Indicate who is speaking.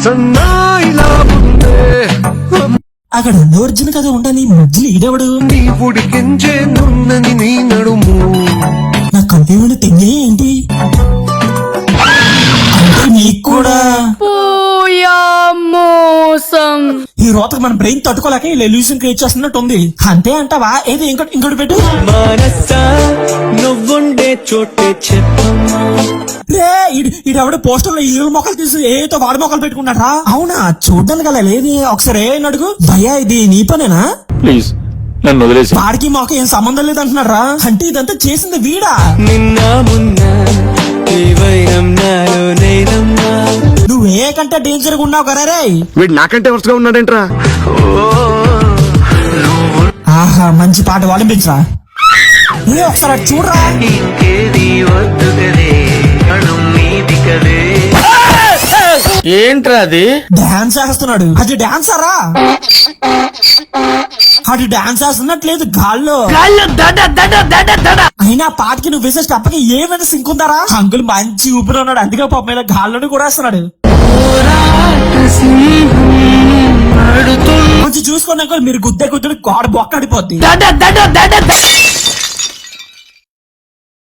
Speaker 1: సన్నాయిలా ఉందే
Speaker 2: అక్కడ అర్జున్ కదా ఉండని మధ్యలో ఈడెవడు
Speaker 1: నీ ఉడికించే నున్నని నీ నడుము
Speaker 2: నా కంపేమని తెంగే ఏంటి అంటే నీకు కూడా
Speaker 3: మోసం
Speaker 2: ఈ రోతకు మన బ్రెయిన్ తట్టుకోలేక ఇలా ఎల్యూషన్ క్రియేట్ చేస్తున్నట్టు ఉంది. అంతే అంటావా? ఏది ఇంకోటి పెట్టు.
Speaker 4: నువ్వుండే చోటే చెప్పమ్మా
Speaker 2: రే ఈడెవడ పోస్టర్ లో ఇల్లు మొక్కలు తీసి ఏతో వాడి మొక్కలు పెట్టుకున్నారా? అవునా? చూడ్డానికి అలా లేదు. ఒకసారి అడుగు భయ్యా, ఇది నీ పనేనా?
Speaker 5: ప్లీజ్ నన్ను వదిలేసి.
Speaker 2: వాడికి మాకు ఏం సంబంధం లేదంటున్నారా? అంటే ఇదంతా చేసింది వీడా?
Speaker 4: నిన్న మొన్న
Speaker 2: నువ్వే కంటే డేంజర్ గా ఉన్నావు కదా రే.
Speaker 1: వీడు నాకంటే వరుసగా ఉన్నాడేంట్రా.
Speaker 2: ఆహా, మంచి పాట వాడించరా. ఒకసారి అటు చూడరా.
Speaker 5: ఏంట్రా అది?
Speaker 2: డాన్స్ చేస్తున్నాడు. అది డాన్సరా? అది డాన్స్ చేస్తున్నట్లేదు గాల్లో. అయినా పాటకి నువ్వు వేసే స్టెప్కి ఏమైనా సింక్ ఉందారా? అంకుల్ మంచి ఊపిరి ఉన్నాడు, అందుకే పాప మీద గాల్లోని కూడా వేస్తున్నాడు. కొంచెం చూసుకోండి అంకుల్, మీరు గుద్దే గుద్దుడు గోడ బొక్కడిపోద్ది.